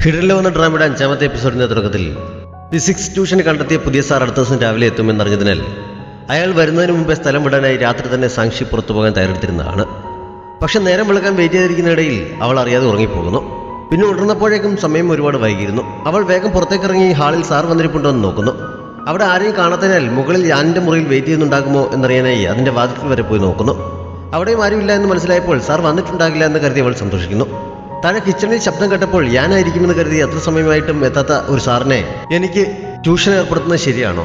Hidden love എന്ന ഡ്രാമയുടെ 5ാമത്തെ എപ്പിസോഡിന്റെ തുടക്കത്തിൽ physics ട്യൂഷന് കണ്ടെത്തിയ പുതിയ സാർ അടുത്ത ദിവസം രാവിലെ എത്തുമെന്നറിഞ്ഞതിനാൽ അയാൾ വരുന്നതിന് മുമ്പേ സ്ഥലം വിടാനായി രാത്രി തന്നെ സാക്ഷി പുറത്തു പോകാൻ തയ്യാറെടുത്തിരുന്നതാണ്. പക്ഷെ നേരം വെളുക്കാൻ വെയിറ്റ് ചെയ്തിരിക്കുന്നതിനിടയിൽ അവൾ അറിയാതെ ഉറങ്ങിപ്പോകുന്നു. പിന്നെ ഉണർന്നപ്പോഴേക്കും സമയം ഒരുപാട് വൈകിയിരുന്നു. അവൾ വേഗം പുറത്തേക്കിറങ്ങി ഹാളിൽ സാർ വന്നിരിപ്പുണ്ടോ എന്ന് നോക്കുന്നു. അവിടെ ആരെയും കാണാത്തതിനാൽ മുകളിൽ യാനിന്റെ മുറിയിൽ വെയിറ്റ് ചെയ്യുന്നുണ്ടാകുമോ എന്നറിയാനായി അതിന്റെ വാതിൽക്കൽ വരെ പോയി നോക്കുന്നു. അവിടെയും ആരുമില്ല എന്ന് മനസ്സിലായപ്പോൾ സാർ വന്നിട്ടുണ്ടാകില്ല എന്ന് കരുതി അവൾ സന്തോഷിക്കുന്നു. താഴെ കിച്ചണിൽ ശബ്ദം കേട്ടപ്പോൾ ഞാനായിരിക്കുമെന്ന് കരുതി അത്ര സമയമായിട്ടും എത്താത്ത ഒരു സാറിനെ എനിക്ക് ട്യൂഷൻ ഏർപ്പെടുത്തുന്നത് ശരിയാണോ?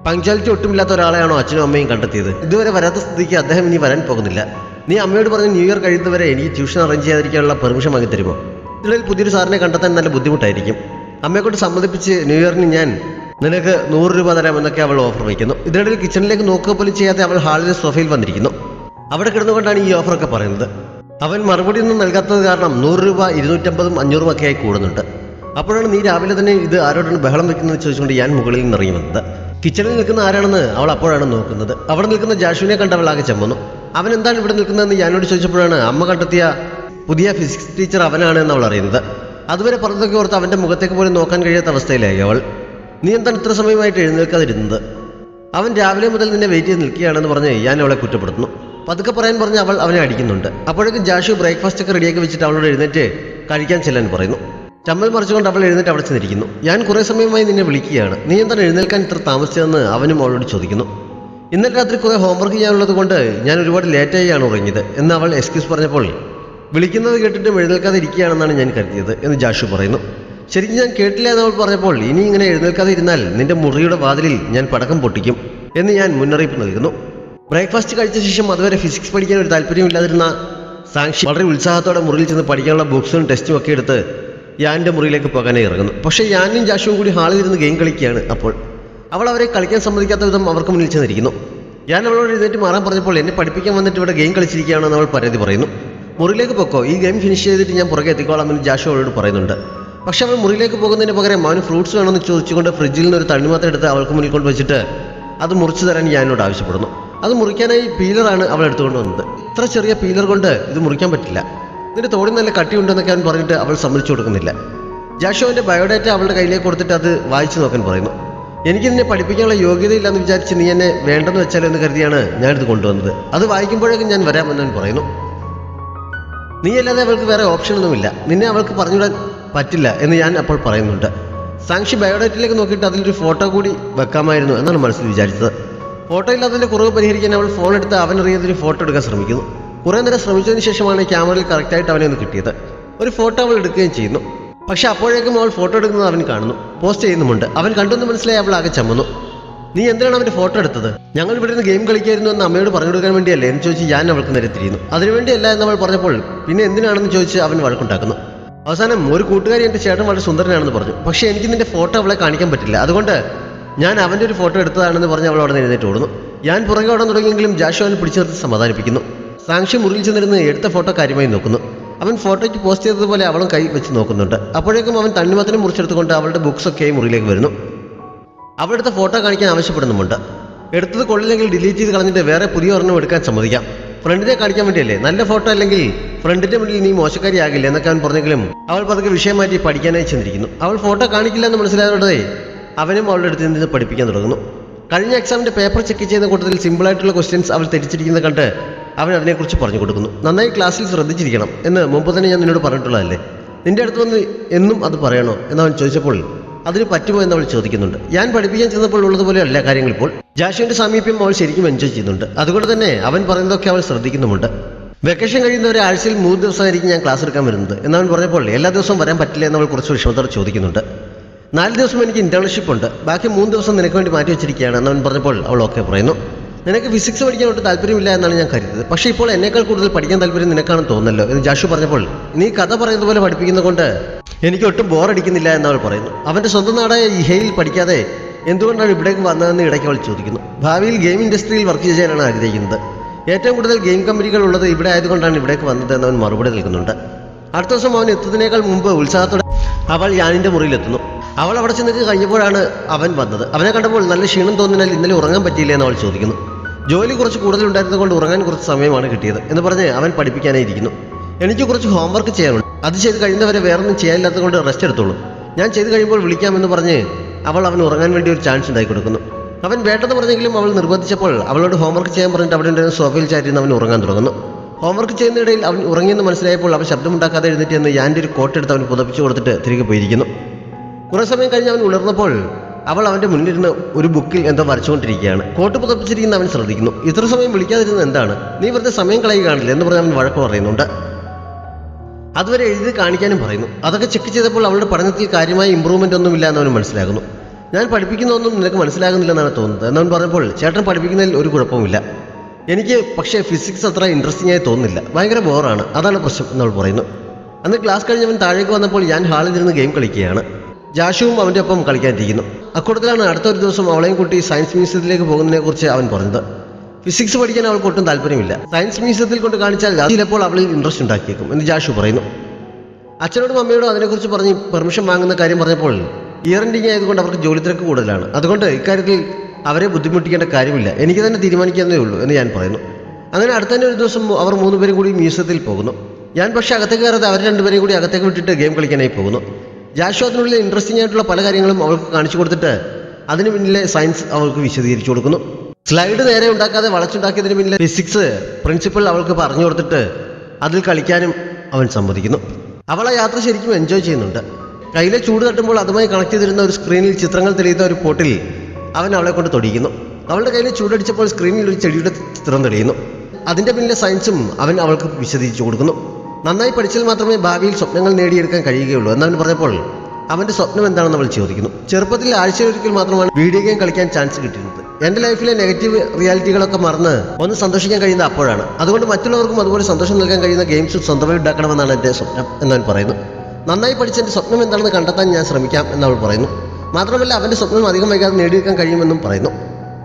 പങ്ക്ച്വാലിറ്റി ഒട്ടുമില്ലാത്ത ഒരാളെയാണോ അച്ഛനും അമ്മയും കണ്ടെത്തിയത്? ഇതുവരെ വരാത്ത സ്ഥിതിക്ക് അദ്ദേഹം ഇനി വരാൻ പോകുന്നില്ല. നീ അമ്മയോട് പറഞ്ഞ് ന്യൂ ഇയർ കഴിയുന്നവരെ എനിക്ക് ട്യൂഷൻ അറേഞ്ച് ചെയ്യാതിരിക്കാനുള്ള പെർമിഷൻ വാങ്ങി തരുമോ? ഇതിൽ പുതിയൊരു സാറിനെ കണ്ടെത്താൻ നല്ല ബുദ്ധിമുട്ടായിരിക്കും. അമ്മയെക്കൊണ്ട് സമ്മതിപ്പിച്ച് ന്യൂ ഇയറിന് ഞാൻ നിനക്ക് 100 രൂപ തരാമെന്നൊക്കെ അവൾ ഓഫർ വയ്ക്കുന്നു. ഇതിനിടയിൽ കിച്ചണിലേക്ക് നോക്കുക പോലും ചെയ്യാതെ അവൾ ഹാളിലെ സോഫയിൽ വന്നിരിക്കുന്നു. അവിടെ കിടന്നുകൊണ്ടാണ് ഈ ഓഫറൊക്കെ പറയുന്നത്. അവൻ മറുപടി ഒന്നും നൽകാത്തത് കാരണം 100 രൂപ 250 500 ഒക്കെ ആയി കൂടുന്നുണ്ട്. അപ്പോഴാണ് നീ രാവിലെ തന്നെ ഇത് ആരോടാണ് ബഹളം വെക്കുന്നത് ചോദിച്ചുകൊണ്ട് ഞാൻ മുകളിൽ നിന്ന് ഇറങ്ങി വന്നത്. കിച്ചണിൽ നിൽക്കുന്ന ആരാണെന്ന് അവൾ അപ്പോഴാണ് നോക്കുന്നത്. അവിടെ നിൽക്കുന്ന ജാഷുവിനെ കണ്ട് അവൾ ആകെ ചെമ്മുന്നു. അവൻ എന്താണ് ഇവിടെ നിൽക്കുന്നതെന്ന് ഞാനോട് ചോദിച്ചപ്പോഴാണ് അമ്മ കണ്ടെത്തിയ പുതിയ ഫിസിക്സ് ടീച്ചർ അവനാണ് എന്ന് അവൾ അറിയുന്നത്. അതുവരെ പറഞ്ഞതൊക്കെ ഓർത്ത് അവൻ്റെ മുഖത്തേക്ക് പോലും നോക്കാൻ കഴിയാത്ത അവസ്ഥയിലായി അവൾ. നീ എന്താണ് ഇത്ര സമയമായിട്ട് എഴുന്നേൽക്കാതിരുന്നത്? അവൻ രാവിലെ മുതൽ നിന്നെ വെയിറ്റ് ചെയ്ത് നിൽക്കുകയാണെന്ന് പറഞ്ഞ് ഞാൻ അവളെ കുറ്റപ്പെടുത്തുന്നു. പതുക്കെ പറയാൻ പറഞ്ഞ് അവൾ അവനെ അടിക്കുന്നുണ്ട്. അപ്പോഴേക്കും ജാഷു ബ്രേക്ക്ഫാസ്റ്റ് ഒക്കെ റെഡിയാക്കി വെച്ചിട്ട് അവളോട് എഴുന്നേറ്റ് കഴിക്കാൻ ചെല്ലാൻ പറയുന്നു. ചമ്മൽ മറിച്ചുകൊണ്ട് അവൾ എഴുന്നേറ്റ് അവിടെ ചെന്നിരിക്കുന്നു. ഞാൻ കുറേ സമയമായി നിന്നെ വിളിക്കുകയാണ്, നീ എന്താണ് എഴുന്നേൽക്കാൻ ഇത്ര താമസിച്ചതെന്ന് അവനും അവളോട് ചോദിക്കുന്നു. ഇന്നലെ രാത്രി കുറേ ഹോംവർക്ക് ചെയ്യാനുള്ളത് കൊണ്ട് ഞാൻ ഒരുപാട് ലേറ്റായാണ് ഉറങ്ങിയത് എന്ന് അവൾ എക്സ്ക്യൂസ് പറഞ്ഞപ്പോൾ വിളിക്കുന്നത് കേട്ടിട്ടും എഴുന്നേൽക്കാതെ ഇരിക്കുകയാണെന്നാണ് ഞാൻ കരുതിയത് എന്ന് ജാഷു പറയുന്നു. ശരിക്കും ഞാൻ കേട്ടില്ല എന്ന് അവൾ പറഞ്ഞപ്പോൾ ഇനി ഇങ്ങനെ എഴുന്നേൽക്കാതെ ഇരുന്നാൽ നിന്റെ മുറിയുടെ വാതിലിൽ ഞാൻ പടക്കം പൊട്ടിക്കും എന്ന് ഞാൻ മുന്നറിയിപ്പ് നൽകുന്നു. ബ്രേക്ക്ഫാസ്റ്റ് കഴിച്ച ശേഷം അതുവരെ ഫിസിക്സ് പഠിക്കാൻ ഒരു താല്പര്യമില്ലാതിരുന്ന സാക്ഷി വളരെ ഉത്സാഹത്തോടെ മുറിയിൽ ചെന്ന് പഠിക്കാനുള്ള ബുക്സും ടെസ്റ്റും ഒക്കെ എടുത്ത് യാനിൻ്റെ മുറിയിലേക്ക് പോകാനായി ഇറങ്ങുന്നു. പക്ഷേ യാനും ജാഷുവും കൂടി ഹാളിൽ ഇരുന്ന് ഗെയിം കളിക്കുകയാണ്. അപ്പോൾ അവൾ അവരെ കളിക്കാൻ സമ്മതിക്കാത്ത വിധം അവർക്ക് മുന്നിൽ ചെന്നിരിക്കുന്നു. ഞാൻ അവളോട് എഴുന്നേറ്റ് മാറാൻ പറഞ്ഞപ്പോൾ എന്നെ പഠിപ്പിക്കാൻ വന്നിട്ട് ഇവിടെ ഗെയിം കളിച്ചിരിക്കുകയാണെന്ന് അവൾ പരാതി പറയുന്നു. മുറിയിലേക്ക് പൊക്കോ, ഈ ഗെയിം ഫിനിഷ് ചെയ്തിട്ട് ഞാൻ പുറകെ എത്തിക്കോളാമെന്ന് ജാഷു അവളോട് പറയുന്നുണ്ട്. പക്ഷെ അവൾ മുറിയിലേക്ക് പോകുന്നതിന് പകരം അവന് ഫ്രൂട്ട്സ് വേണമെന്ന് ചോദിച്ചുകൊണ്ട് ഫ്രിഡ്ജിൽ നിന്ന് ഒരു തണ്ണിമാത്രം എടുത്ത് അവൾക്ക് മുന്നിൽ കൊണ്ട് വെച്ചിട്ട് അത് മുറിച്ചു തരാൻ ഞാനോട് ആവശ്യപ്പെടുന്നു. അത് മുറിക്കാനായി പീലറാണ് അവൾ എടുത്തുകൊണ്ട് വന്നത്. ഇത്ര ചെറിയ പീലർ കൊണ്ട് ഇത് മുറിക്കാൻ പറ്റില്ല, ഇതിൻ്റെ തോടി നല്ല കട്ടിയുണ്ടെന്നൊക്കെ അവൻ പറഞ്ഞിട്ട് അവൾ സമ്മതിച്ചു കൊടുക്കുന്നില്ല. ജാഷു അവൻ്റെ ബയോഡാറ്റ അവളുടെ കയ്യിലേക്ക് കൊടുത്തിട്ട് അത് വായിച്ചു നോക്കാൻ പറയുന്നു. എനിക്ക് നിന്നെ പഠിപ്പിക്കാനുള്ള യോഗ്യതയില്ലെന്ന് വിചാരിച്ച് നീ എന്നെ വേണ്ടെന്ന് വെച്ചാലോ എന്ന് കരുതിയാണ് ഞാനിത് കൊണ്ടുവന്നത്. അത് വായിക്കുമ്പോഴേക്കും ഞാൻ വരാമെന്ന് അവൻ പറയുന്നു. നീ അല്ലാതെ അവൾക്ക് വേറെ ഓപ്ഷനൊന്നുമില്ല, നിന്നെ അവൾക്ക് പറഞ്ഞുവിടാൻ പറ്റില്ല എന്ന് ഞാൻ അപ്പോൾ പറയുന്നുണ്ട്. സാക്ഷി ബയോഡാറ്റയിലേക്ക് നോക്കിയിട്ട് അതിലൊരു ഫോട്ടോ കൂടി വെക്കാമായിരുന്നു എന്നാണ് മനസ്സിൽ വിചാരിച്ചത്. ഫോട്ടോ ഇല്ലാത്തതിൻ്റെ കുറവ് പരിഹരിക്കാൻ അവൾ ഫോൺ എടുത്ത് അവനറിയാതൊരു ഫോട്ടോ എടുക്കാൻ ശ്രമിക്കുന്നു. കുറേ നേരം ശ്രമിച്ചതിന് ശേഷമാണ് ക്യാമറയിൽ കറക്റ്റായിട്ട് അവനെ ഒന്ന് കിട്ടിയത്. ഒരു ഫോട്ടോ അവൾ എടുക്കുകയും ചെയ്യുന്നു. പക്ഷെ അപ്പോഴേക്കും അവൾ ഫോട്ടോ എടുക്കുന്നത് അവൻ കാണുന്നു, പോസ്റ്റ് ചെയ്യുന്നുമുണ്ട്. അവൻ കണ്ടെന്ന് മനസ്സിലായി അവൾ ആകെ ചമ്മുന്നു. നീ എന്തിനാണ് അവൻ്റെ ഫോട്ടോ എടുത്തത്? ഞങ്ങൾ ഇവിടെ നിന്ന് ഗെയിം കളിക്കായിരുന്നു എന്ന് അമ്മയോട് പറഞ്ഞു കൊടുക്കാൻ വേണ്ടിയല്ലേ എന്ന് ചോദിച്ച് ഞാൻ അവൾക്ക് നേരെ തിരിയുന്നു. അതിനുവേണ്ടിയല്ല എന്ന് അവൾ പറഞ്ഞപ്പോൾ പിന്നെ എന്തിനാണെന്ന് ചോദിച്ച് അവൻ വഴക്കുണ്ടാക്കുന്നു. അവസാനം ഒരു കൂട്ടുകാരി എൻ്റെ ചേട്ടൻ വളരെ സുന്ദരനാണെന്ന് പറഞ്ഞു, പക്ഷേ എനിക്ക് നിന്റെ ഫോട്ടോ അവളെ കാണിക്കാൻ പറ്റില്ല, അതുകൊണ്ട് ഞാൻ അവൻ്റെ ഒരു ഫോട്ടോ എടുത്തതാണെന്ന് പറഞ്ഞ് അവൾ അവിടെ നിന്ന് എഴുന്നേറ്റ് ഓടുന്നു. ഞാൻ പുറകെ ഓടാൻ തുടങ്ങിയെങ്കിലും ജാഷു അവനെ പിടിച്ചു നിർത്തി സമാധാനിപ്പിക്കുന്നു. സാക്ഷി മുറിയിൽ ചെന്നിരുന്ന് എടുത്ത ഫോട്ടോ കാര്യമായി നോക്കുന്നു. അവൻ ഫോട്ടോയ്ക്ക് പോസ്റ്റ് ചെയ്തതുപോലെ അവളും കൈ വെച്ച് നോക്കുന്നുണ്ട്. അപ്പോഴേക്കും അവൻ തണ്ണിമത്തനും മുറിച്ചെടുത്തുകൊണ്ട് അവളുടെ ബുക്സൊക്കെയായി മുറിയിലേക്ക് വരുന്നു. അവളെടുത്ത ഫോട്ടോ കാണിക്കാൻ ആവശ്യപ്പെടുന്നുമുണ്ട്. എടുത്തത് കൊള്ളില്ലെങ്കിൽ ഡിലീറ്റ് ചെയ്ത് കളഞ്ഞിട്ട് വേറെ പുതിയ ഒരെണ്ണം എടുക്കാൻ സമ്മതിക്കാം. ഫ്രണ്ടിനെ കാണിക്കാൻ വേണ്ടിയല്ലേ, നല്ല ഫോട്ടോ അല്ലെങ്കിൽ ഫ്രണ്ടിന്റെ മുന്നിൽ നീ മോശക്കാരിയാകില്ല എന്നൊക്കെ അവൻ പറഞ്ഞെങ്കിലും അവൾ പതുക്കെ വിഷയം മാറ്റി പഠിക്കാനായി ചെന്നിരിക്കുന്നു. അവൾ ഫോട്ടോ കാണിക്കില്ല എന്ന് മനസ്സിലായതോടെ അവനും അവളുടെ അടുത്ത് നിന്ന് പഠിപ്പിക്കാൻ തുടങ്ങുന്നു. കഴിഞ്ഞ എക്സാമിന്റെ പേപ്പർ ചെക്ക് ചെയ്യുന്ന കൂട്ടത്തിൽ സിമ്പിളായിട്ടുള്ള ക്വസ്റ്റ്യൻസ് അവൾ തെറ്റിച്ചിരിക്കുന്നത് കണ്ട് അവൻ അതിനെക്കുറിച്ച് പറഞ്ഞു കൊടുക്കുന്നു. നന്നായി ക്ലാസ്സിൽ ശ്രദ്ധിച്ചിരിക്കണം എന്ന് മുമ്പ് തന്നെ ഞാൻ നിന്നോട് പറഞ്ഞിട്ടുള്ളതല്ലേ, നിന്റെ അടുത്ത് വന്ന് എന്നും അത് പറയണോ എന്നവൻ ചോദിച്ചപ്പോൾ അതിന് പറ്റുമോ എന്ന് അവൾ ചോദിക്കുന്നുണ്ട്. ഞാൻ പഠിപ്പിക്കാൻ ചെന്നപ്പോൾ ഉള്ളതുപോലെ അല്ല കാര്യങ്ങൾ ഇപ്പോൾ. ജാഷുവിന്റെ സാമീപ്യം അവൾ ശരിക്കും എൻജോയ് ചെയ്യുന്നുണ്ട്. അതുകൊണ്ട് തന്നെ അവൻ പറയുന്നതൊക്കെ അവൾ ശ്രദ്ധിക്കുന്നുമുണ്ട്. വെക്കേഷൻ കഴിയുന്നവരെ ആഴ്ചയിൽ 3 ദിവസമായിരിക്കും ഞാൻ ക്ലാസ് എടുക്കാൻ വരുന്നത് എന്നവൻ പറഞ്ഞപ്പോൾ എല്ലാ ദിവസവും വരാൻ പറ്റില്ല എന്നവൾ കുറച്ച് വിഷമത്തോടെ ചോദിക്കുന്നുണ്ട്. 4 ദിവസം എനിക്ക് ഇന്റേൺഷിപ്പ് ഉണ്ട്, ബാക്കി 3 ദിവസം നിനക്ക് വേണ്ടി മാറ്റി വെച്ചിരിക്കുകയാണ് എന്നവൻ പറഞ്ഞപ്പോൾ അവൾ ഓക്കെ പറയുന്നു. നിനക്ക് ഫിസിക്സ് പഠിക്കാൻ ഒട്ടും താല്പര്യമില്ല എന്നാണ് ഞാൻ കരുതിയത്, പക്ഷേ ഇപ്പോൾ എന്നേക്കാൾ കൂടുതൽ പഠിക്കാൻ താല്പര്യം നിനക്കാണെന്ന് തോന്നല്ലോ എന്ന് ജാഷു പറഞ്ഞപ്പോൾ നീ കഥ പറയുന്നത് പോലെ പഠിപ്പിക്കുന്നത് കൊണ്ട് എനിക്ക് ഒട്ടും ബോറടിക്കുന്നില്ല എന്നവൾ പറയുന്നു. അവൻ്റെ സ്വന്തം നാടായ ഇഹയിൽ പഠിക്കാതെ എന്തുകൊണ്ടാണ് ഇവിടേക്ക് വന്നതെന്ന് ഇടയ്ക്ക് അവൾ ചോദിക്കുന്നു. ഭാവിയിൽ ഗെയിം ഇൻഡസ്ട്രിയിൽ വർക്ക് ചെയ്യാനാണ് ആഗ്രഹിക്കുന്നത്, ഏറ്റവും കൂടുതൽ ഗെയിം കമ്പനികൾ ഉള്ളത് ഇവിടെ ആയതുകൊണ്ടാണ് ഇവിടേക്ക് വന്നത് എന്നവൻ മറുപടി നൽകുന്നുണ്ട്. അടുത്ത ദിവസം അവൻ എത്തുന്നതിനേക്കാൾ മുമ്പ് ഉത്സാഹത്തോടെ അവൾ യാനിൻ്റെ മുറിയിലെത്തുന്നു. അവൾ അവിടെ ചെന്നിട്ട് കഴിഞ്ഞപ്പോഴാണ് അവൻ വന്നത്. അവനെ കണ്ടപ്പോൾ നല്ല ക്ഷീണം തോന്നിയാൽ ഇന്നലെ ഉറങ്ങാൻ പറ്റിയില്ല എന്ന് അവൾ ചോദിക്കുന്നു. ജോലി കുറച്ച് കൂടുതലുണ്ടായിരുന്നത് കൊണ്ട് ഉറങ്ങാൻ കുറച്ച് സമയമാണ് കിട്ടിയത് എന്ന് പറഞ്ഞ് അവൻ പഠിപ്പിക്കാനായിരിക്കുന്നു. എനിക്ക് കുറച്ച് ഹോംവർക്ക് ചെയ്യാനുണ്ട്, അത് ചെയ്ത് കഴിയുന്നവരെ വേറൊന്നും ചെയ്യാനില്ലാത്തത് കൊണ്ട് റെസ്റ്റ് എടുത്തോളൂ, ഞാൻ ചെയ്ത് കഴിയുമ്പോൾ വിളിക്കാമെന്ന് പറഞ്ഞ് അവൾ അവന് ഉറങ്ങാൻ വേണ്ടി ഒരു ചാൻസ് ഉണ്ടാക്കി കൊടുക്കുന്നു. അവൻ വേണ്ടെന്ന് പറഞ്ഞെങ്കിലും അവൾ നിർബന്ധിച്ചപ്പോൾ അവളോട് ഹോംവർക്ക് ചെയ്യാൻ പറഞ്ഞിട്ട് അവിടെ ഉണ്ടായിരുന്ന സോഫയിൽ ചാറ്റിന്ന് അവൻ ഉറങ്ങാൻ തുടങ്ങുന്നു. ഹോംവർക്ക് ചെയ്യുന്നതിടയിൽ അവൻ ഉറങ്ങിയെന്ന് മനസ്സിലായപ്പോൾ അവൻ ശബ്ദമുണ്ടാക്കാതെ എഴുന്നേറ്റ് എന്ന് യാൻ്റെ ഒരു കോട്ട് എടുത്ത് അവന് പുതപ്പിച്ചു കൊടുത്തിട്ട് തിരികെ പോയിരിക്കുന്നു. കുറേ സമയം കഴിഞ്ഞ് അവൻ ഉണർന്നപ്പോൾ അവൾ അവൻ്റെ മുന്നിലിരുന്ന് ഒരു ബുക്കിൽ എന്തോ വരച്ചുകൊണ്ടിരിക്കുകയാണ്. കോട്ട് പുതപ്പിച്ചിരിക്കുന്ന അവൻ ശ്രദ്ധിക്കുന്നു. ഇത്ര സമയം വിളിക്കാതിരുന്നത് എന്താണ്, നീ വെറുതെ സമയം കളയുകയാണില്ല എന്ന് പറഞ്ഞ് അവൻ വഴക്ക് പറയുന്നുണ്ട്. അതുവരെ എഴുതി കാണിക്കാനും പറയുന്നു. അതൊക്കെ ചെക്ക് ചെയ്തപ്പോൾ അവളുടെ പഠനത്തിൽ കാര്യമായ ഇമ്പ്രൂവ്മെൻ്റ് ഒന്നുമില്ല എന്നവന് മനസ്സിലാകുന്നു. ഞാൻ പഠിപ്പിക്കുന്നതൊന്നും നിനക്ക് മനസ്സിലാകുന്നില്ലെന്നാണ് തോന്നുന്നത് എന്നവൻ പറഞ്ഞപ്പോൾ ചേട്ടൻ പഠിപ്പിക്കുന്നതിൽ ഒരു കുഴപ്പമില്ല, എനിക്ക് പക്ഷേ ഫിസിക്സ് അത്ര ഇൻട്രസ്റ്റിംഗ് ആയി തോന്നുന്നില്ല, ഭയങ്കര ബോറാണ്, അതാണ് പ്രശ്നം എന്നവൾ പറയുന്നു. അന്ന് ക്ലാസ് കഴിഞ്ഞവൻ താഴേക്ക് വന്നപ്പോൾ ഞാൻ ഹാളിൽ ഇരുന്ന് ഗെയിം കളിക്കുകയാണ്. ജാഷുവും അവൻ്റെ ഒപ്പം കളിക്കാനിരിക്കുന്നു. അക്കൂട്ടത്തിലാണ് അടുത്ത ഒരു ദിവസം അവളെയും കൂട്ടി സയൻസ് മ്യൂസിയത്തിലേക്ക് പോകുന്നതിനെക്കുറിച്ച് അവൻ പറഞ്ഞത്. ഫിസിക്സ് പഠിക്കാൻ അവൾക്ക് ഒട്ടും താല്പര്യമില്ല, സയൻസ് മ്യൂസിയത്തിൽ കൊണ്ട് കാണിച്ചാൽ ചിലപ്പോൾ അവളിൽ ഇൻട്രസ്റ്റ് ഉണ്ടാക്കിയേക്കും എന്ന് ജാഷു പറയുന്നു. അച്ഛനോടും അമ്മയോടും അതിനെക്കുറിച്ച് പറഞ്ഞ് പെർമിഷൻ വാങ്ങുന്ന കാര്യം പറഞ്ഞപ്പോൾ ഇയർ എൻഡിങ് ആയതുകൊണ്ട് അവർക്ക് ജോലി തിരക്ക് കൂടുതലാണ്, അതുകൊണ്ട് ഇക്കാര്യത്തിൽ അവരെ ബുദ്ധിമുട്ടിക്കേണ്ട കാര്യമില്ല, എനിക്ക് തന്നെ തീരുമാനിക്കാവുന്നേ ഉള്ളൂ എന്ന് ഞാൻ പറയുന്നു. അങ്ങനെ അടുത്ത തന്നെ ഒരു ദിവസം അവർ 3 പേരും കൂടി മ്യൂസിയത്തിൽ പോകുന്നു. ഞാൻ പക്ഷേ അകത്തേക്ക് കയറാതെ അവർ 2 പേരെയും കൂടി അകത്തേക്ക് വിട്ടിട്ട് ഗെയിം കളിക്കാനായി പോകുന്നു. ജാഷു അതിനുള്ളിൽ ഇൻട്രസ്റ്റിംഗ് ആയിട്ടുള്ള പല കാര്യങ്ങളും അവൾക്ക് കാണിച്ചു കൊടുത്തിട്ട് അതിന് പിന്നിലെ സയൻസ് അവൾക്ക് വിശദീകരിച്ചു കൊടുക്കുന്നു. സ്ലൈഡ് നേരെ ഉണ്ടാക്കാതെ വളച്ചുണ്ടാക്കിയതിന് പിന്നിലെ ഫിസിക്സ് പ്രിൻസിപ്പൽ അവൾക്ക് പറഞ്ഞു കൊടുത്തിട്ട് അതിൽ കളിക്കാനും അവൻ സമ്മതിക്കുന്നു. അവൾ ആ യാത്ര ശരിക്കും എൻജോയ് ചെയ്യുന്നുണ്ട്. കയ്യിലെ ചൂട് തട്ടുമ്പോൾ അതുമായി കണക്ട് ചെയ്തിരുന്ന ഒരു സ്ക്രീനിൽ ചിത്രങ്ങൾ തെളിയുന്ന ഒരു പോട്ടിൽ അവൻ അവളെ കൊണ്ട് തൊടിയിക്കുന്നു. അവളുടെ കയ്യിൽ ചൂടടിച്ചപ്പോൾ സ്ക്രീനിൽ ഒരു ചെടിയുടെ ചിത്രം തെളിയുന്നു. അതിൻ്റെ പിന്നിലെ സയൻസും അവൻ അവൾക്ക് വിശദീകരിച്ചു കൊടുക്കുന്നു. നന്നായി പഠിച്ചാൽ മാത്രമേ ഭാവിയിൽ സ്വപ്നങ്ങൾ നേടിയെടുക്കാൻ കഴിയുകയുള്ളൂ എന്നവൻ പറഞ്ഞപ്പോൾ അവൻ്റെ സ്വപ്നം എന്താണെന്ന് അവൾ ചോദിക്കുന്നു. ചെറുപ്പത്തിൽ ആഴ്ചയൊരിക്കൽ മാത്രമാണ് വീഡിയോ ഗെയിം കളിക്കാൻ ചാൻസ് കിട്ടിയിരുന്നത്. എൻ്റെ ലൈഫിലെ നെഗറ്റീവ് റിയാലിറ്റികളൊക്കെ മറന്ന് ഒന്ന് സന്തോഷിക്കാൻ കഴിയുന്ന അപ്പോഴാണ്, അതുകൊണ്ട് മറ്റുള്ളവർക്കും അതുപോലെ സന്തോഷം നൽകാൻ കഴിയുന്ന ഗെയിംസ് സ്വന്തമായി ഉണ്ടാക്കണമെന്നാണ് എൻ്റെ സ്വപ്നം എന്നവൻ പറയുന്നു. നന്നായി പഠിച്ച എൻ്റെ സ്വപ്നം എന്താണെന്ന് കണ്ടെത്താൻ ഞാൻ ശ്രമിക്കാം എന്നവൾ പറയുന്നു. മാത്രമല്ല അവൻ്റെ സ്വപ്നം അധികം വൈകാതെ നേടിയെടുക്കാൻ കഴിയുമെന്നും പറയുന്നു.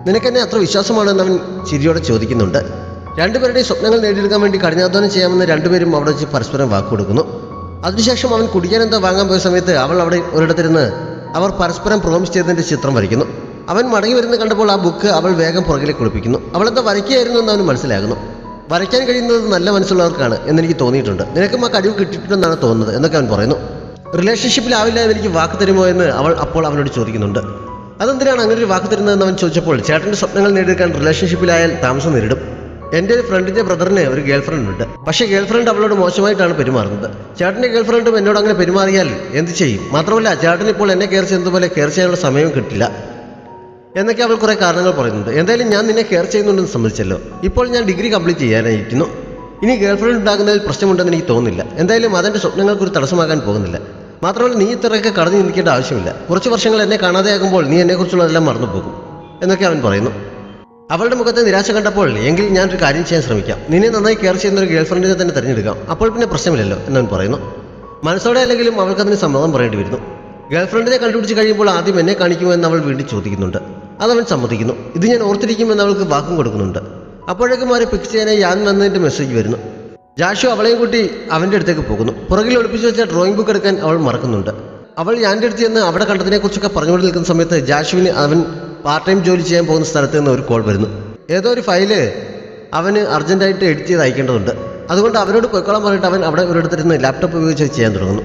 നിനക്കെന്നെ അത്ര വിശ്വാസമാണെന്ന് അവൻ ചിരിയോടെ ചോദിക്കുന്നുണ്ട്. 2 പേരുടെയും സ്വപ്നങ്ങൾ നേടിയെടുക്കാൻ വേണ്ടി കഠിനാധ്വാനം ചെയ്യാമെന്ന് 2 പേരും അവിടെ വെച്ച് പരസ്പരം വാക്കുകൊടുക്കുന്നു. അതിനുശേഷം അവൻ കുടിക്കാൻ എന്തോ വാങ്ങാൻ പോയ സമയത്ത് അവൾ അവിടെ ഒരിടത്തിരുന്ന് അവർ പരസ്പരം പ്രോമിസ് ചെയ്തതിൻ്റെ ചിത്രം വരയ്ക്കുന്നു. അവൻ മടങ്ങി വരുന്നത് കണ്ടപ്പോൾ ആ ബുക്ക് അവൾ വേഗം പുറകിലേക്ക് കുളിപ്പിക്കുന്നു. അവളെന്താ വരയ്ക്കുകയായിരുന്നു എന്ന് അവന് മനസ്സിലാകുന്നു. വരയ്ക്കാൻ കഴിയുന്നത് നല്ല മനസ്സുള്ളവർക്കാണ് എന്നെനിക്ക് തോന്നിയിട്ടുണ്ട്, നിനക്കും ആ കഴിവ് കിട്ടിയിട്ടുണ്ടെന്നാണ് തോന്നുന്നത് എന്നൊക്കെ അവൻ പറയുന്നു. റിലേഷൻഷിപ്പിലാവില്ല എന്ന് എനിക്ക് വാക്ക് തരുമോ എന്ന് അവൾ അപ്പോൾ അവനോട് ചോദിക്കുന്നുണ്ട്. അതെന്തിനാണ് അങ്ങനെ ഒരു വാക്ക് തരുന്നതെന്ന് അവൻ ചോദിച്ചപ്പോൾ ചേട്ടൻ്റെ സ്വപ്നങ്ങൾ നേടിയെടുക്കാൻ റിലേഷൻഷിപ്പിലായാൽ താമസം നേരിടും. എൻ്റെ ഒരു ഫ്രണ്ടിൻ്റെ ബ്രദറിന് ഒരു ഗേൾഫ്രണ്ട് ഉണ്ട്, പക്ഷേ ഗേൾഫ്രണ്ട് അവളോട് മോശമായിട്ടാണ് പെരുമാറുന്നത്. ചേട്ടൻ്റെ ഗേൾഫ്രണ്ടും എന്നോട് അങ്ങനെ പെരുമാറിയാൽ എന്ത് ചെയ്യും, മാത്രമല്ല ചേട്ടൻ ഇപ്പോൾ എന്നെ കെയർ ചെയ്യുന്നതുപോലെ കെയർ ചെയ്യാനുള്ള സമയം കിട്ടില്ല എന്നൊക്കെ അവൾ കുറേ കാരണങ്ങൾ പറയുന്നുണ്ട്. എന്തായാലും ഞാൻ നിന്നെ കെയർ ചെയ്യുന്നുണ്ടെന്ന് സമ്മതിച്ചല്ലോ, ഇപ്പോൾ ഞാൻ ഡിഗ്രി കംപ്ലീറ്റ് ചെയ്യാനായിരിക്കുന്നു, ഇനി ഗേൾഫ്രണ്ട് ഉണ്ടാകുന്നതിൽ പ്രശ്നമുണ്ടെന്ന് എനിക്ക് തോന്നുന്നില്ല. എന്തായാലും അതെൻ്റെ സ്വപ്നങ്ങൾക്കൊരു തടസ്സമാകാൻ പോകുന്നില്ല. മാത്രമല്ല നീ ഇത്രയൊക്കെ കടന്നു ചിന്തിക്കേണ്ട ആവശ്യമില്ല, കുറച്ച് വർഷങ്ങൾ എന്നെ കാണാതെയാകുമ്പോൾ നീ എന്നെക്കുറിച്ചുള്ളതെല്ലാം മറന്നു പോകും എന്നൊക്കെ അവൻ പറയുന്നു. അവളുടെ മുഖത്തെ നിരാശ കണ്ടപ്പോൾ എങ്കിൽ ഞാനൊരു കാര്യം ചെയ്യാൻ ശ്രമിക്കാം, നിന്നെ നന്നായി കെയർ ചെയ്യുന്ന ഒരു ഗേൾഫ്രണ്ടിനെ തന്നെ തിരഞ്ഞെടുക്കാം, അപ്പോൾ പിന്നെ പ്രശ്നമില്ലല്ലോ എന്നവൻ പറയുന്നു. മനസ്സോടെ അല്ലെങ്കിലും അവൾക്കതിന് സമ്മതം പറയേണ്ടി വരുന്നു. ഗേൾഫ്രണ്ടിനെ കണ്ടുപിടിച്ച് കഴിയുമ്പോൾ ആദ്യം എന്നെ കാണിക്കുമോ എന്ന് അവൾ വീണ്ടും ചോദിക്കുന്നുണ്ട്. അതവൻ സമ്മതിക്കുന്നു. ഇത് ഞാൻ ഓർത്തിരിക്കുമെന്ന് അവൾക്ക് വാക്കും കൊടുക്കുന്നുണ്ട്. അപ്പോഴേക്കും അവരെ പിക്ക് ചെയ്യാനായി ഞാൻ വന്നതിൻ്റെ മെസ്സേജ് വരുന്നു. ജാഷു അവളെയും കൂട്ടി അവൻ്റെ അടുത്തേക്ക് പോകുന്നു. പുറകിൽ ഒളിപ്പിച്ചു വെച്ച ഡ്രോയിങ് ബുക്ക് എടുക്കാൻ അവൾ മറക്കുന്നുണ്ട്. അവൾ ഞാൻ്റെ അടുത്ത് ചെന്ന് അവിടെ കണ്ടതിനെക്കുറിച്ചൊക്കെ പറഞ്ഞുകൊണ്ട് നിൽക്കുന്ന സമയത്ത് ജാഷുവിന് അവൻ പാർട്ട് ടൈം ജോലി ചെയ്യാൻ പോകുന്ന സ്ഥലത്ത് നിന്ന് ഒരു കോൾ വരുന്നു. ഏതോ ഒരു ഫയല് അവന് അർജൻറ്റായിട്ട് എഡിറ്റ് ചെയ്ത് അയക്കേണ്ടതുണ്ട്, അതുകൊണ്ട് അവനോട് പൊയ്ക്കോളാൻ പറഞ്ഞിട്ട് അവൻ അവിടെ ഒരിടത്തിരുന്ന് ലാപ്ടോപ്പ് ഉപയോഗിച്ച് ചെയ്യാൻ തുടങ്ങുന്നു.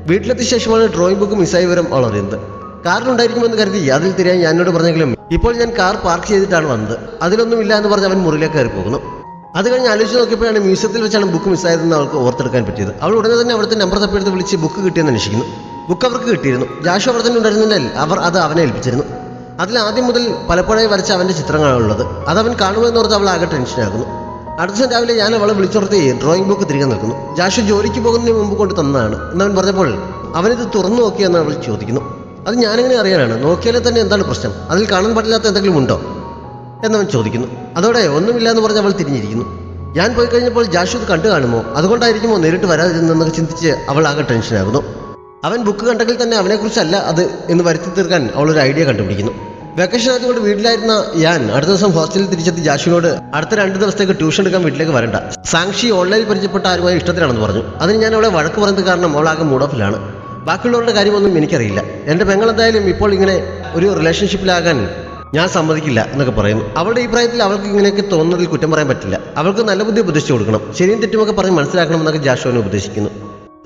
വീട്ടിലെത്തിയ ശേഷമാണ് ഡ്രോയിങ് ബുക്ക് മിസ്സായി വിവരം അവൾ അറിയുന്നത്. കാറിലുണ്ടായിരിക്കുമെന്ന് കരുതി അതിൽ തിരിയാൻ ഞാനോട് പറഞ്ഞെങ്കിലും ഇപ്പോൾ ഞാൻ കാർ പാർക്ക് ചെയ്തിട്ടാണ് വന്നത്, അതിലൊന്നുമില്ല എന്ന് പറഞ്ഞ് അവൻ മുറിയിലേക്ക് കയറി പോകുന്നു. അത് കഴിഞ്ഞ് ആലോചിച്ച് നോക്കിയപ്പോഴാണ് മ്യൂസിയത്തിൽ വെച്ചാണ് ബുക്ക് മിസ്സായതെന്ന് അവൾക്ക് ഓർത്തെടുക്കാൻ പറ്റിയത്. അവൾ ഉടനെ തന്നെ അവിടുത്തെ നമ്പർ തപ്പിയെടുത്ത് വിളിച്ച് ബുക്ക് കിട്ടിയെന്ന് അന്വേഷിക്കുന്നു. ബുക്ക് അവർക്ക് കിട്ടിയിരുന്നു. ജാഷു അവിടെ തന്നെ ഉണ്ടായിരുന്നില്ല, അവർ അത് അവനെ ഏൽപ്പിച്ചിരുന്നു. അതിൽ ആദ്യം മുതൽ പലപ്പോഴായി വരച്ച അവൻ്റെ ചിത്രങ്ങളാണുള്ളത്. അതവൻ കാണുമെന്ന് ഓർത്ത് അവൾ ആകെ ടെൻഷനാകുന്നു. അടുത്ത ദിവസം രാവിലെ ഞാൻ അവളെ വിളിച്ചുറത്തി ഡ്രോയിങ് ബുക്ക് തിരികെ നിൽക്കുന്നു. ജാഷു ജോലിക്ക് പോകുന്നതിന് മുമ്പ് കൊണ്ട് തന്നതാണ് എന്നവൻ പറഞ്ഞപ്പോൾ അവനിത് തുറന്നു നോക്കിയെന്ന് അവൾ ചോദിക്കുന്നു. അത് ഞാനെങ്ങനെ അറിയാനാണ്, നോക്കിയാലേ തന്നെ എന്താണ് പ്രശ്നം, അതിൽ കാണാൻ പാടില്ലാത്ത എന്തെങ്കിലും ഉണ്ടോ എന്നവൻ ചോദിക്കുന്നു. അതോടെ ഒന്നുമില്ല എന്ന് പറഞ്ഞ് അവൾ തിരിഞ്ഞിരിക്കുന്നു. ഞാൻ പോയി കഴിഞ്ഞപ്പോൾ ജാഷു ഇത് കണ്ടു കാണുമോ, അതുകൊണ്ടായിരിക്കുമോ നേരിട്ട് വരാതിരുന്നെന്നൊക്കെ ചിന്തിച്ച് അവൾ ആകെ ടെൻഷനാകുന്നു. അവൻ ബുക്ക് കണ്ടെങ്കിൽ തന്നെ അവനെക്കുറിച്ചല്ല അത് എന്ന് വരുത്തി തീർക്കാൻ അവളൊരു ഐഡിയ കണ്ടുപിടിക്കുന്നു. വെക്കേഷൻ ആയതുകൊണ്ട് വീട്ടിലായിരുന്ന ഞാൻ അടുത്ത ദിവസം ഹോസ്റ്റലിൽ തിരിച്ചെത്തി ജാഷുവിനോട് അടുത്ത 2 ദിവസത്തേക്ക് ട്യൂഷൻ എടുക്കാൻ വീട്ടിലേക്ക് വരണ്ട, സാക്ഷി ഓൺലൈനിൽ പരിചയപ്പെട്ട ആരുമായി ഇഷ്ടത്തിലാണെന്ന് പറഞ്ഞു. അതിന് ഞാൻ അവളെ വഴക്ക് പറഞ്ഞത് കാരണം അവൾ ആകെ മൂഡ് ഓഫിലാണ്. ബാക്കിയുള്ളവരുടെ കാര്യമൊന്നും എനിക്കറിയില്ല. എൻ്റെ പെങ്ങൾ എന്തായാലും ഇപ്പോൾ ഇങ്ങനെ ഒരു റിലേഷൻഷിപ്പിലാകാൻ ഞാൻ സമ്മതിക്കില്ല എന്നൊക്കെ പറയുന്നു. അവളുടെ ഈ പ്രായത്തിൽ അവൾക്ക് ഇങ്ങനെയൊക്കെ തോന്നുന്നതിൽ കുറ്റം പറയാൻ പറ്റില്ല. അവൾക്ക് നല്ല ബുദ്ധി ഉപദേശിച്ചു കൊടുക്കണം, ശരിയും തെറ്റുമൊക്കെ പറഞ്ഞ് മനസ്സിലാക്കണമെന്നൊക്കെ ജാഷുവിനെ ഉപദേശിക്കുന്നു.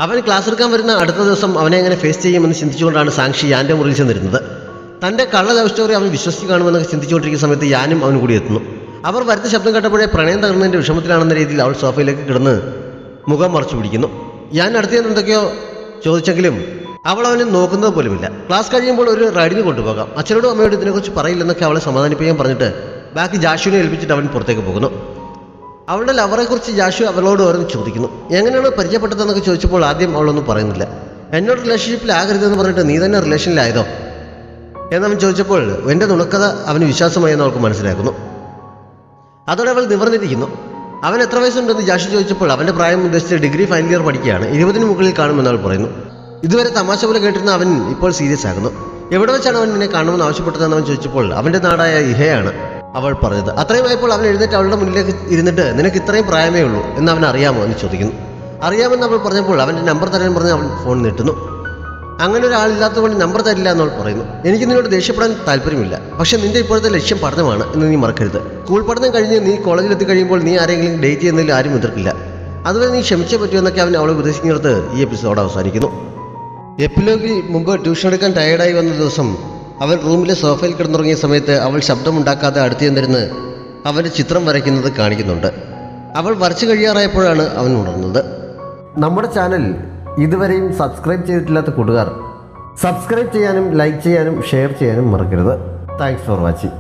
അവൻ ക്ലാസ് എടുക്കാൻ വരുന്ന അടുത്ത ദിവസം അവനെ എങ്ങനെ ഫേസ് ചെയ്യുമെന്ന് ചിന്തിച്ചുകൊണ്ടാണ് സാക്ഷി യാൻ്റെ മുറിയിൽ ചെന്നിരുന്നത്. തൻ്റെ കള്ള ലവ് സ്റ്റോറി അവൻ വിശ്വസിച്ച് കാണുമെന്നൊക്കെ ചിന്തിച്ചുകൊണ്ടിരിക്കുന്ന സമയത്ത് യാനും അവനും കൂടി എത്തുന്നു. അവർ വരുന്ന ശബ്ദം കേട്ടപ്പോഴേ പ്രണയം തകർന്നതിൻ്റെ വിഷമത്തിലാണെന്ന രീതിയിൽ അവൾ സോഫയിലേക്ക് കിടന്ന് മുഖം മറച്ചു പിടിക്കുന്നു. യാൻ അടുത്ത് എന്തൊക്കെയോ ചോദിച്ചെങ്കിലും അവൾ അവനെ നോക്കുന്നത് പോലുമില്ല. ക്ലാസ് കഴിയുമ്പോൾ ഒരു റൈഡിന് കൊണ്ടുപോകാം, അച്ഛനോടും അമ്മയോടും ഇതിനെക്കുറിച്ച് പറയില്ലെന്നൊക്കെ അവളെ സമാധാനിപ്പിക്കാൻ പറഞ്ഞിട്ട് ബാക്കി ജാഷുവിനെ ഏൽപ്പിച്ചിട്ട് അവൻ പുറത്തേക്ക് പോകുന്നു. അവളുടെ ലവറെക്കുറിച്ച് ജാഷു അവളോട് ഓരോന്ന് ചോദിക്കുന്നു. എങ്ങനെയാണ് പരിചയപ്പെട്ടതെന്നൊക്കെ ചോദിച്ചപ്പോൾ ആദ്യം അവളൊന്നും പറയുന്നില്ല. എന്നോട് റിലേഷൻഷിപ്പിലാകരുതെന്ന് പറഞ്ഞിട്ട് നീ തന്നെ റിലേഷനിലായതോ എന്നവൻ ചോദിച്ചപ്പോൾ എൻ്റെ നുണക്കഥ അവന് വിശ്വാസമായി എന്ന് അവൾക്ക് മനസ്സിലാക്കുന്നു. അതോടെ അവൾ നിവർന്നിരിക്കുന്നു. അവൻ എത്ര വയസ്സുണ്ടെന്ന് ജാഷു ചോദിച്ചപ്പോൾ അവൻ്റെ പ്രായം ഉദ്ദേശിച്ച് ഡിഗ്രി ഫൈനൽ ഇയർ പഠിക്കുകയാണ്, 20-ന് മുകളിൽ കാണുമെന്ന് അവൾ പറയുന്നു. ഇതുവരെ തമാശ പോലെ കേട്ടിരുന്ന അവൻ ഇപ്പോൾ സീരിയസ് ആകുന്നു. എവിടെ വെച്ചാണ് അവൻ നിന്നെ കാണുമെന്ന് ആവശ്യപ്പെട്ടതെന്ന് അവൻ ചോദിച്ചപ്പോൾ അവൻ്റെ നാടായ ഇഹയാണ് അവൾ പറഞ്ഞത്. അത്രയും ആയപ്പോൾ അവൻ എഴുന്നേറ്റ് അവളുടെ മുന്നിലേക്ക് ഇരുന്നിട്ട് നിനക്ക് ഇത്രയും പ്രായമേ ഉള്ളൂ എന്ന് അവൻ അറിയാമോ എന്ന് ചോദിക്കുന്നു. അറിയാമെന്ന് അവൾ പറഞ്ഞപ്പോൾ അവൻ്റെ നമ്പർ തരാൻ പറഞ്ഞ് അവൻ ഫോൺ നീട്ടുന്നു. അങ്ങനെ ഒരാളില്ലാത്തതുകൊണ്ട് നമ്പർ തരില്ല എന്നവൾ പറയുന്നു. എനിക്ക് നിന്നോട് ദേഷ്യപ്പെടാൻ താല്പര്യമില്ല, പക്ഷെ നിന്റെ ഇപ്പോഴത്തെ ലക്ഷ്യം പഠനമാണ് എന്ന് നീ മറക്കരുത്. സ്കൂൾ പഠനം കഴിഞ്ഞ് നീ കോളേജിലെത്തി കഴിയുമ്പോൾ നീ ആരെങ്കിലും ഡേറ്റ് ചെയ്യുന്നതിൽ ആരും എതിർക്കില്ല. അതുവരെ നീ ക്ഷമിച്ചേ പറ്റൂ എന്നൊക്കെ അവൻ അവളെ ഉപദേശിക്കുന്നിടത്ത് ഈ എപ്പിസോഡ് അവസാനിക്കുന്നു. എപ്പിലോഗിൽ മുമ്പ് ട്യൂഷൻ എടുക്കാൻ ടയേർഡായി വന്ന ദിവസം അവൻ റൂമിലെ സോഫയിൽ കിടന്നുറങ്ങിയ സമയത്ത് അവൾ ശബ്ദമുണ്ടാക്കാതെ അടുത്ത് ചെന്നിരുന്ന് അവൻ്റെ ചിത്രം വരയ്ക്കുന്നത് കാണിക്കുന്നുണ്ട്. അവൾ വരച്ചു കഴിയാറായപ്പോഴാണ് അവൻ ഉണർന്നത്. നമ്മുടെ ചാനൽ ഇതുവരെയും സബ്സ്ക്രൈബ് ചെയ്തിട്ടില്ലാത്ത കൂട്ടുകാർ സബ്സ്ക്രൈബ് ചെയ്യാനും ലൈക്ക് ചെയ്യാനും ഷെയർ ചെയ്യാനും മറക്കരുത്. Thanks for watching.